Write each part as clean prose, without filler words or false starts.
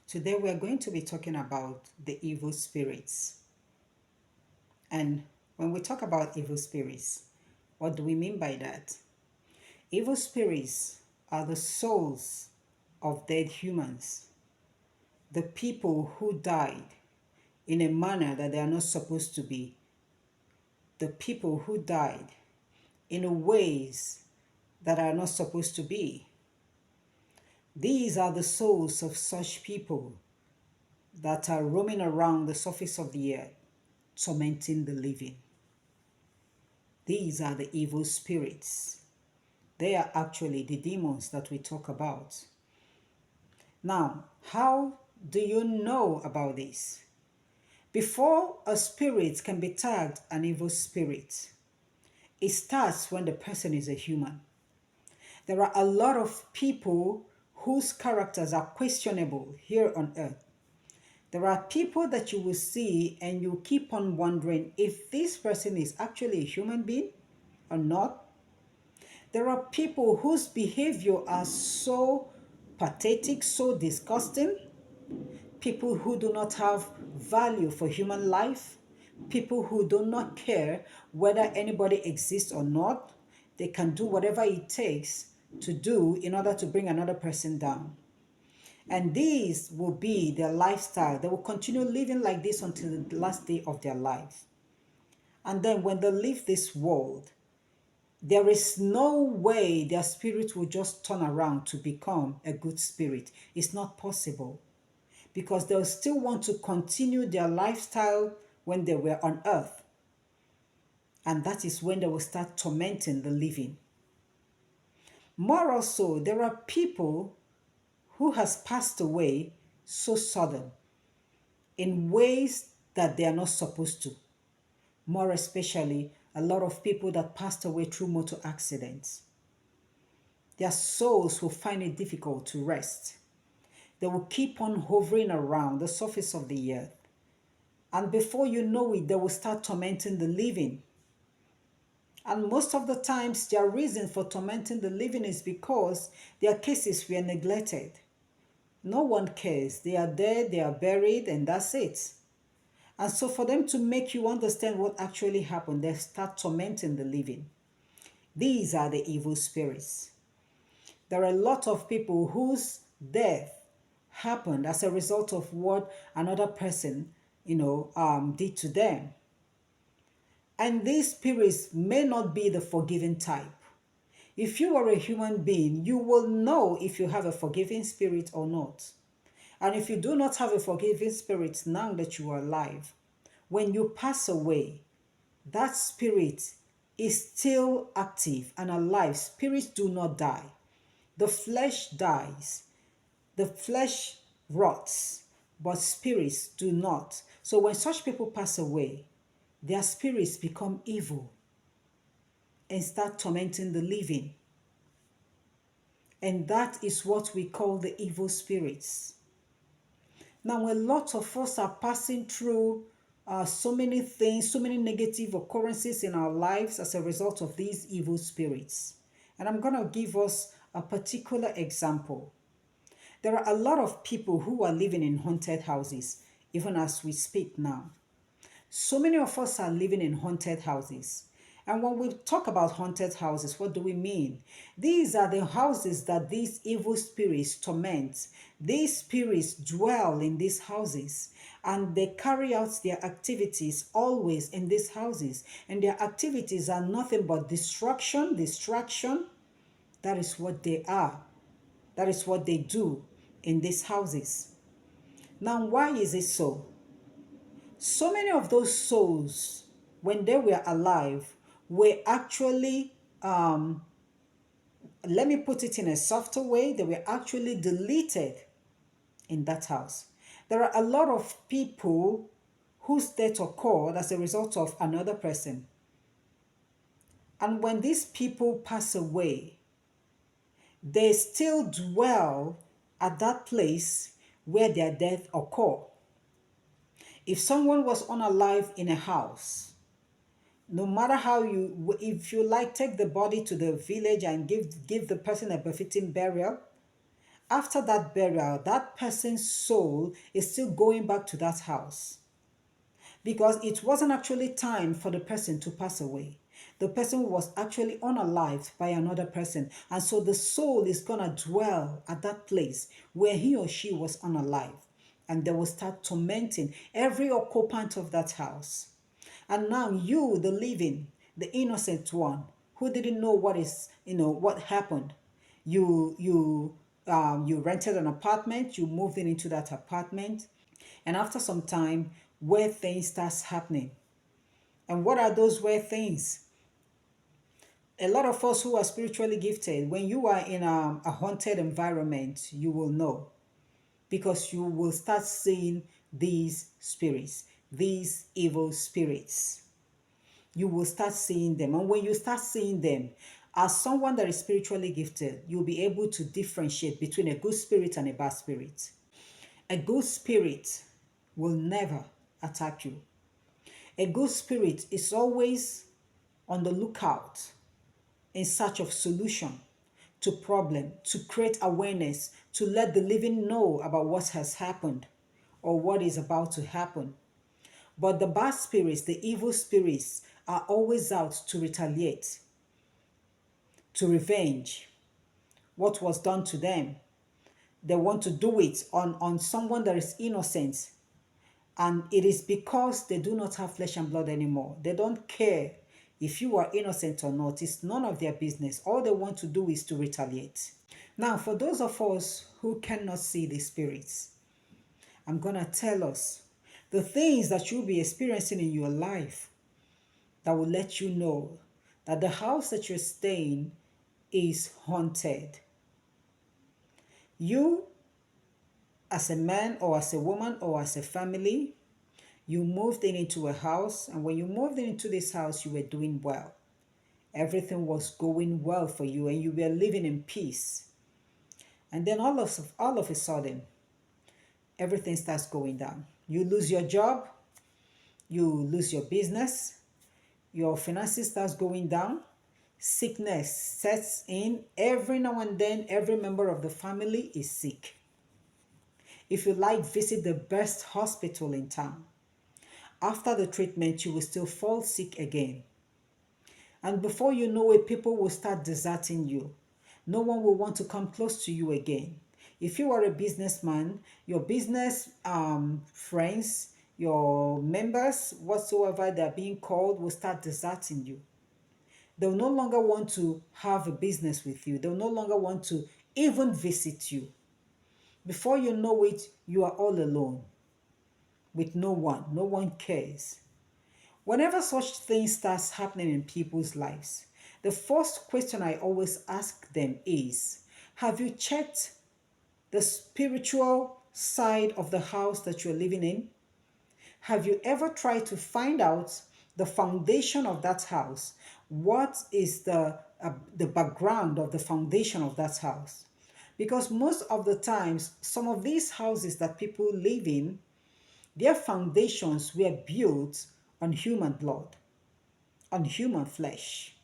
Today we are going to be talking about the evil spirits. And when we talk about evil spirits, what do we mean by that? Evil spirits are the souls of dead humans, the people who died in a manner that they are not supposed to be, the people who died in ways that are not supposed to be. These are the souls of such people that are roaming around the surface of the earth, tormenting the living. These are the evil spirits. They are actually the demons that we talk about. Now, how do you know about this? Before a spirit can be tagged an evil spirit, it starts when the person is a human. There are a lot of people whose characters are questionable here on earth. There are people that you will see and you keep on wondering if this person is actually a human being or not. There are people whose behavior are so pathetic, so disgusting. People who do not have value for human life. People who do not care whether anybody exists or not. They can do whatever it takes to do in order to bring another person down. And these will be their lifestyle. They will continue living like this until the last day of their life. And then when they leave this world, there is no way their spirit will just turn around to become a good spirit. It's not possible because they'll still want to continue their lifestyle when they were on earth. And that is when they will start tormenting the living. More also, there are people who has passed away so sudden in ways that they are not supposed to. More especially, a lot of people that passed away through motor accidents. Their souls will find it difficult to rest. They will keep on hovering around the surface of the earth. And before you know it, they will start tormenting the living. And most of the times, their reason for tormenting the living is because their cases were neglected. No one cares. They are dead, they are buried, and that's it. And so for them to make you understand what actually happened, they start tormenting the living. These are the evil spirits. There are a lot of people whose death happened as a result of what another person, did to them. And these spirits may not be the forgiving type. If you are a human being, you will know if you have a forgiving spirit or not. And if you do not have a forgiving spirit now that you are alive, when you pass away, that spirit is still active and alive. Spirits do not die. The flesh dies. The flesh rots, but spirits do not. So when such people pass away, their spirits become evil and start tormenting the living. And that is what we call the evil spirits. Now, a lot of us are passing through so many things, so many negative occurrences in our lives as a result of these evil spirits. And I'm going to give us a particular example. There are a lot of people who are living in haunted houses, even as we speak now. So many of us are living in haunted houses. And when we talk about haunted houses, what do we mean? These are the houses that these evil spirits torment. These spirits dwell in these houses and they carry out their activities always in these houses. And their activities are nothing but destruction, distraction. That is what they are. That is what they do in these houses. Now, why is it so? So many of those souls, when they were alive, were actually, let me put it in a softer way, they were actually deleted in that house. There are a lot of people whose death occurred as a result of another person. And when these people pass away, they still dwell at that place where their death occurred. If someone was unalive in a house, no matter how if you like, take the body to the village and give the person a befitting burial, after that burial, that person's soul is still going back to that house because it wasn't actually time for the person to pass away. The person was actually unalived by another person. And so the soul is going to dwell at that place where he or she was unalived. And they will start tormenting every occupant of that house. And now you, the living, the innocent one, who didn't know what happened, you rented an apartment, you moved into that apartment, and after some time, weird things starts happening. And what are those weird things? A lot of us who are spiritually gifted, when you are in a haunted environment, you will know because you will start seeing these spirits, these evil spirits. You will start seeing them. And when you start seeing them, as someone that is spiritually gifted, you'll be able to differentiate between a good spirit and a bad spirit. A good spirit will never attack you. A good spirit is always on the lookout in search of solution to problem, to create awareness, to let the living know about what has happened or what is about to happen. But the bad spirits, the evil spirits, are always out to retaliate, to revenge what was done to them. They want to do it on someone that is innocent. And it is because they do not have flesh and blood anymore. They don't care if you are innocent or not. It's none of their business. All they want to do is to retaliate. Now, for those of us who cannot see the spirits, I'm going to tell us the things that you'll be experiencing in your life that will let you know that the house that you're staying is haunted. You, as a man or as a woman or as a family, you moved into a house, and when you moved into this house, you were doing well. Everything was going well for you, and you were living in peace. And then all of a sudden, everything starts going down. You lose your job, you lose your business, your finances starts going down, sickness sets in. Every now and then, every member of the family is sick. If you like, visit the best hospital in town. After the treatment, you will still fall sick again. And before you know it, people will start deserting you. No one will want to come close to you again. If you are a businessman, your business friends, your members, whatsoever they're being called, will start deserting you. They'll no longer want to have a business with you. They'll no longer want to even visit you. Before you know it, you are all alone with no one. No one cares. Whenever such things starts happening in people's lives, the first question I always ask them is, have you checked the spiritual side of the house that you're living in? Have you ever tried to find out the foundation of that house? What is the background of the foundation of that house? Because most of the times, some of these houses that people live in, their foundations were built on human blood, on human flesh.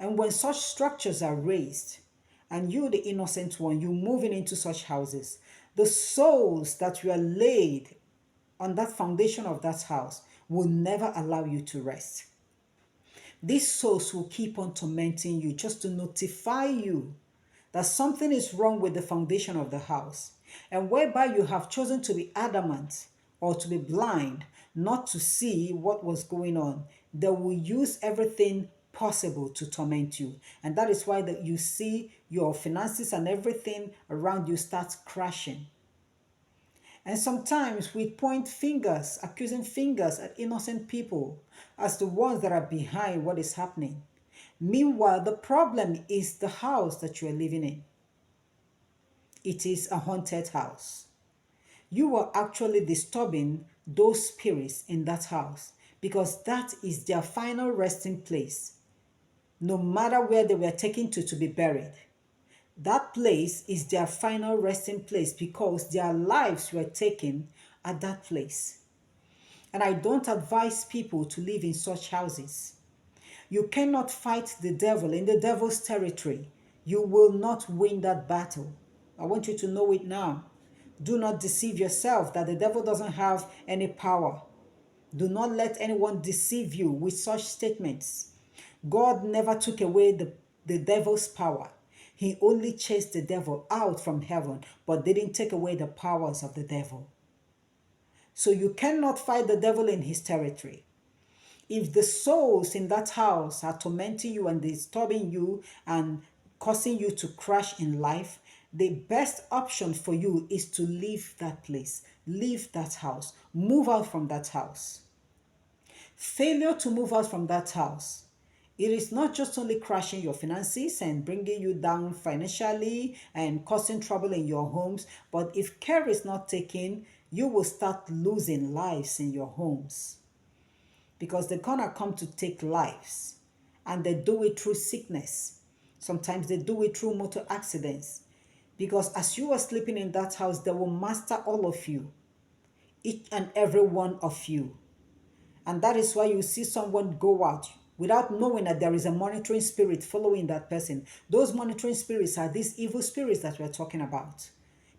And when such structures are raised, and you, the innocent one, you moving into such houses, the souls that were laid on that foundation of that house will never allow you to rest. These souls will keep on tormenting you just to notify you that something is wrong with the foundation of the house, and whereby you have chosen to be adamant or to be blind, not to see what was going on, they will use everything possible to torment you. And that is why that you see your finances and everything around you starts crashing. And sometimes we point fingers, accusing fingers at innocent people as the ones that are behind what is happening. Meanwhile, the problem is the house that you are living in. It is a haunted house. You are actually disturbing those spirits in that house because that is their final resting place. No matter where they were taken to be buried, that place is their final resting place because their lives were taken at that place. And I don't advise people to live in such houses. You cannot fight the devil in the devil's territory. You will not win that battle. I want you to know it now. Do not deceive yourself that the devil doesn't have any power. Do not let anyone deceive you with such statements. God never took away the devil's power. He only chased the devil out from heaven, but didn't take away the powers of the devil. So you cannot fight the devil in his territory. If the souls in that house are tormenting you and disturbing you and causing you to crash in life, the best option for you is to leave that place, leave that house, move out from that house. Failure to move out from that house, it is not just only crashing your finances and bringing you down financially and causing trouble in your homes, but if care is not taken, you will start losing lives in your homes, because they're gonna come to take lives, and they do it through sickness. Sometimes they do it through motor accidents, because as you are sleeping in that house, they will master all of you, each and every one of you. And that is why you see someone go out without knowing that there is a monitoring spirit following that person. Those monitoring spirits are these evil spirits that we're talking about,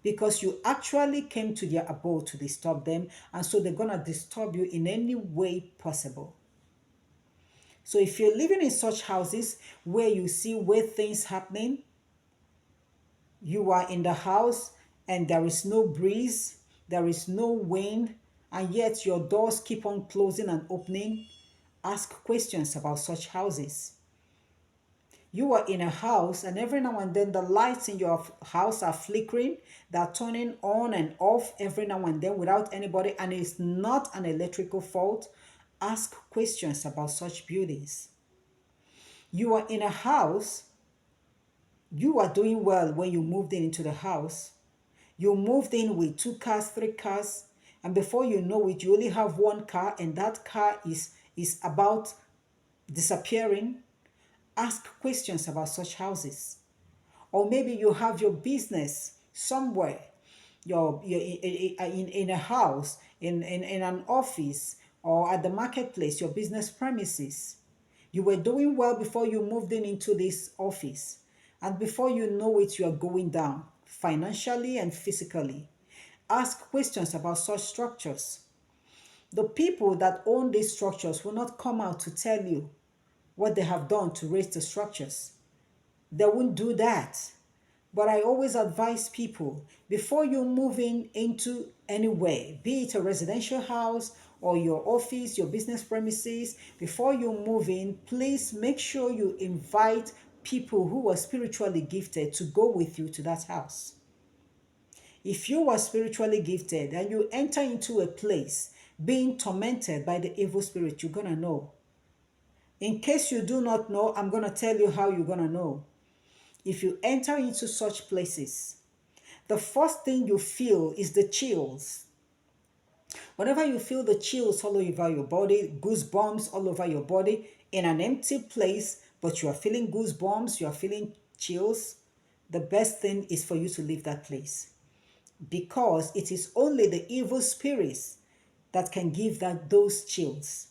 because you actually came to their abode to disturb them, and so they're going to disturb you in any way possible. So if you're living in such houses where you see weird things happening, you are in the house and there is no breeze, there is no wind, and yet your doors keep on closing and opening, ask questions about such houses. You are in a house and every now and then the lights in your house are flickering, they're turning on and off every now and then without anybody, and it's not an electrical fault. Ask questions about such buildings. You are in a house, you are doing well when you moved into the house. You moved in with 2 cars, 3 cars, and before you know it, you only have 1 car, and that car is about disappearing. Ask questions about such houses. Or maybe you have your business somewhere, you're in a house, in an office, or at the marketplace, your business premises. You were doing well before you moved into this office. And before you know it, you are going down financially and physically. Ask questions about such structures. The people that own these structures will not come out to tell you what they have done to raise the structures. They won't do that. But I always advise people, before you move into anywhere, be it a residential house or your office, your business premises, before you move in, please make sure you invite people who are spiritually gifted to go with you to that house. If you are spiritually gifted and you enter into a place being tormented by the evil spirit, you're going to know. In case you do not know, I'm going to tell you how you're going to know. If you enter into such places, the first thing you feel is the chills. Whenever you feel the chills all over your body, goosebumps all over your body, in an empty place, but you are feeling goosebumps, you are feeling chills, the best thing is for you to leave that place. Because it is only the evil spirits that can give those chills.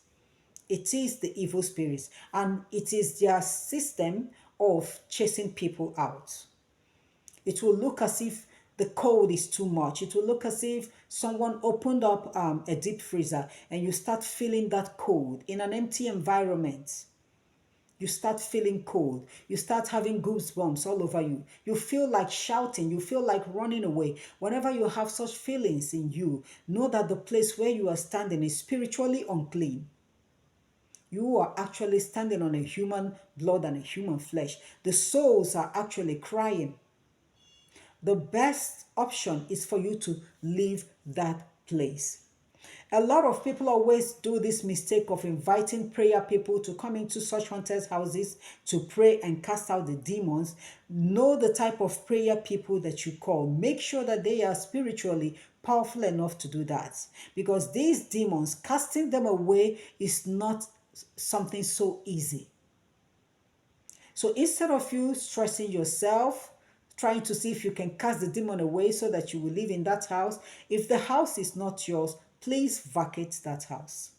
It is the evil spirits, and it is their system of chasing people out. It will look as if the cold is too much. It will look as if someone opened up a deep freezer and you start feeling that cold in an empty environment. You start feeling cold. You start having goosebumps all over you. You feel like shouting. You feel like running away. Whenever you have such feelings in you, know that the place where you are standing is spiritually unclean. You are actually standing on a human blood and a human flesh. The souls are actually crying. The best option is for you to leave that place. A lot of people always do this mistake of inviting prayer people to come into such haunted houses to pray and cast out the demons. Know the type of prayer people that you call. Make sure that they are spiritually powerful enough to do that. Because these demons, casting them away is not something so easy. So instead of you stressing yourself, trying to see if you can cast the demon away so that you will live in that house, if the house is not yours, please vacate that house.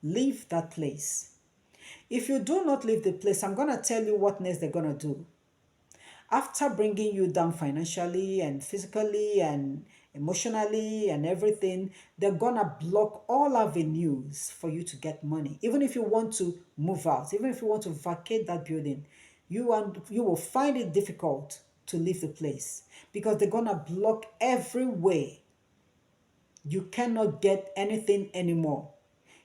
Leave that place. If you do not leave the place, I'm going to tell you what next they're going to do. After bringing you down financially and physically and emotionally and everything, they're gonna block all avenues for you to get money. Even if you want to move out, even if you want to vacate that building, you will find it difficult to leave the place because they're gonna block every way. You cannot get anything anymore.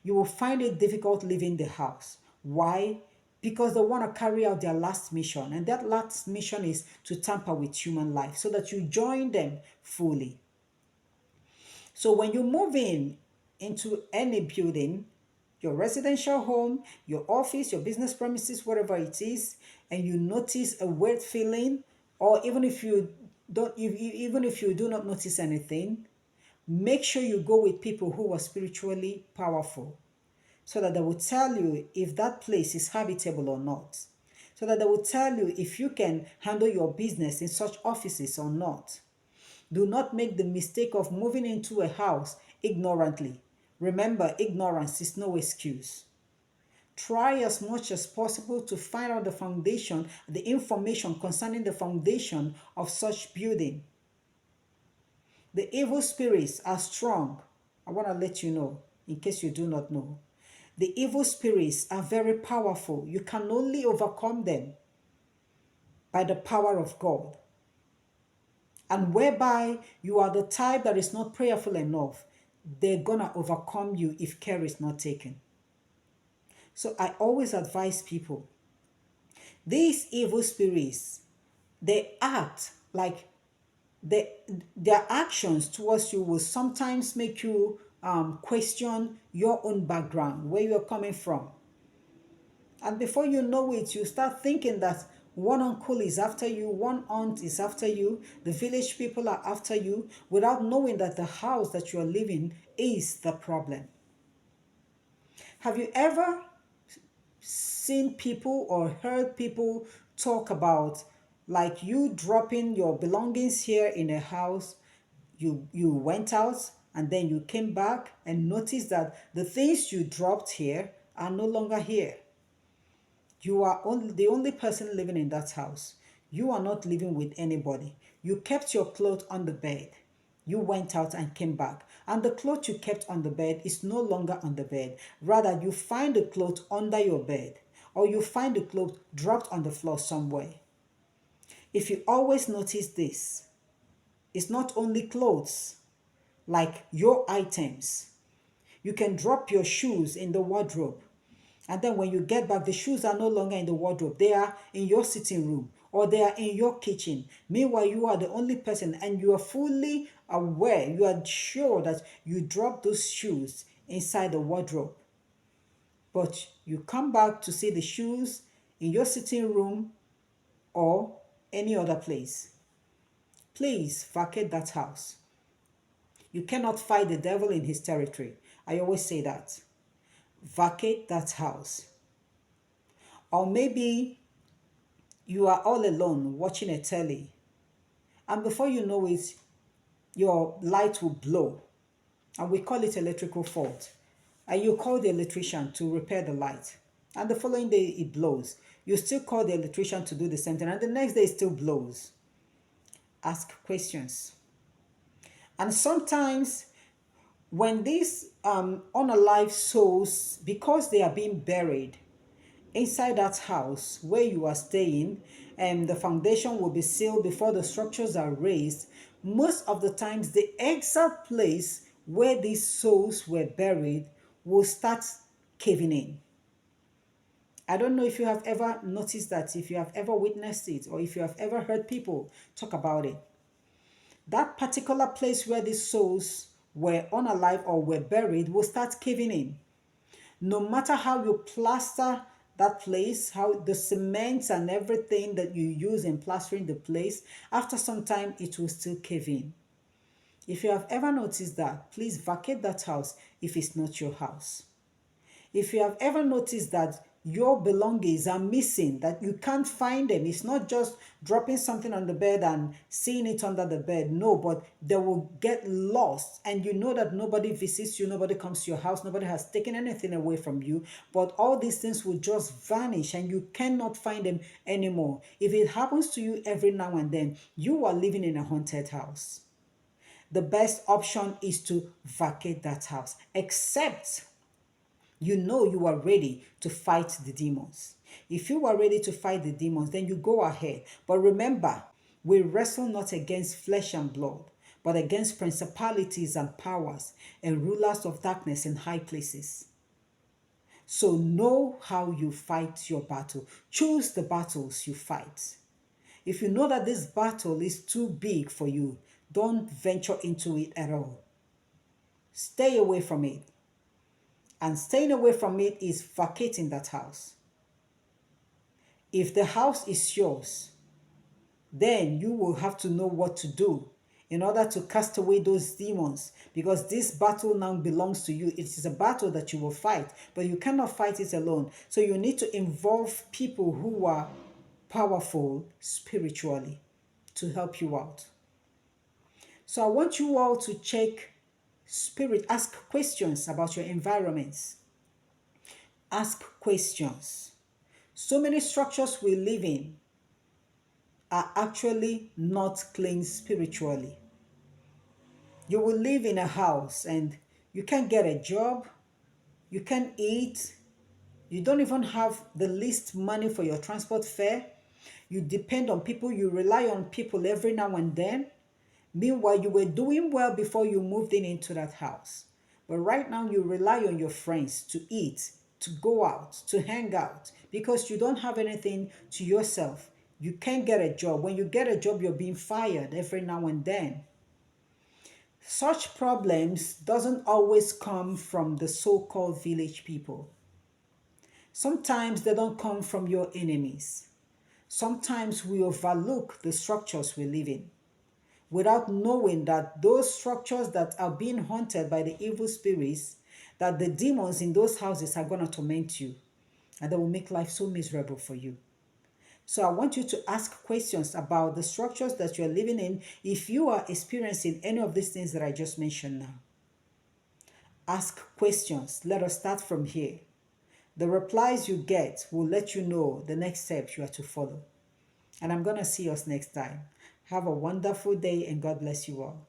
You will find it difficult leaving the house. Why? Because they want to carry out their last mission, and that last mission is to tamper with human life so that you join them fully. So when you move in into any building, your residential home, your office, your business premises, whatever it is, and you notice a weird feeling, or even if you don't, even if you do not notice anything, make sure you go with people who are spiritually powerful so that they will tell you if that place is habitable or not. So that they will tell you if you can handle your business in such offices or not. Do not make the mistake of moving into a house ignorantly. Remember, ignorance is no excuse. Try as much as possible to find out the foundation, the information concerning the foundation of such building. The evil spirits are strong. I want to let you know, in case you do not know. The evil spirits are very powerful. You can only overcome them by the power of God. And whereby you are the type that is not prayerful enough, they're going to overcome you if care is not taken. So I always advise people, these evil spirits, they act like they, their actions towards you will sometimes make you question your own background, where you're coming from. And before you know it, you start thinking that one uncle is after you, one aunt is after you, the village people are after you, without knowing that the house that you are living is the problem. Have you ever seen people or heard people talk about like you dropping your belongings here in a house, you went out and then you came back and noticed that the things you dropped here are no longer here? You are only the only person living in that house. You are not living with anybody. You kept your clothes on the bed. You went out and came back. And the clothes you kept on the bed is no longer on the bed. Rather, you find the clothes under your bed, or you find the clothes dropped on the floor somewhere. If you always notice this, it's not only clothes, like your items. You can drop your shoes in the wardrobe. And then when you get back, the shoes are no longer in the wardrobe. They are in your sitting room or they are in your kitchen. Meanwhile, you are the only person and you are fully aware, you are sure that you dropped those shoes inside the wardrobe. But you come back to see the shoes in your sitting room or any other place. Please vacate that house. You cannot fight the devil in his territory. I always say that. Vacate that house. Or maybe you are all alone watching a telly, and before you know it, your light will blow, and we call it electrical fault. And you call the electrician to repair the light, and the following day it blows. You still call the electrician to do the same thing, and the next day it still blows. Ask questions. And sometimes when these unalive souls, because they are being buried inside that house where you are staying, and the foundation will be sealed before the structures are raised, most of the times the exact place where these souls were buried will start caving in. I don't know if you have ever noticed that, if you have ever witnessed it, or if you have ever heard people talk about it. That particular place where these souls were unalive or were buried will start caving in. No matter how you plaster that place, how the cement and everything that you use in plastering the place, after some time it will still cave in. If you have ever noticed that, please vacate that house if it's not your house. If you have ever noticed that your belongings are missing, that you can't find them. It's not just dropping something on the bed and seeing it under the bed. No, but they will get lost. And you know that nobody visits you, nobody comes to your house, nobody has taken anything away from you. But all these things will just vanish and you cannot find them anymore. If it happens to you every now and then, you are living in a haunted house. The best option is to vacate that house, except you know you are ready to fight the demons. If you are ready to fight the demons, then you go ahead. But remember, we wrestle not against flesh and blood, but against principalities and powers and rulers of darkness in high places. So know how you fight your battle. Choose the battles you fight. If you know that this battle is too big for you, don't venture into it at all. Stay away from it. And staying away from it is vacating that house. If the house is yours, then you will have to know what to do in order to cast away those demons, because this battle now belongs to you. It is a battle that you will fight, but you cannot fight it alone. So you need to involve people who are powerful spiritually to help you out. So I want you all to check spirit, ask questions about your environments. Ask questions. So many structures we live in are actually not clean spiritually. You will live in a house and you can't get a job, you can't eat, you don't even have the least money for your transport fare. You depend on people, you rely on people every now and then. Meanwhile, you were doing well before you moved into that house. But right now, you rely on your friends to eat, to go out, to hang out, because you don't have anything to yourself. You can't get a job. When you get a job, you're being fired every now and then. Such problems doesn't always come from the so-called village people. Sometimes they don't come from your enemies. Sometimes we overlook the structures we live in without knowing that those structures that are being haunted by the evil spirits, that the demons in those houses are going to torment you and they will make life so miserable for you. So I want you to ask questions about the structures that you're living in if you are experiencing any of these things that I just mentioned now. Ask questions. Let us start from here. The replies you get will let you know the next steps you are to follow. And I'm going to see us next time. Have a wonderful day and God bless you all.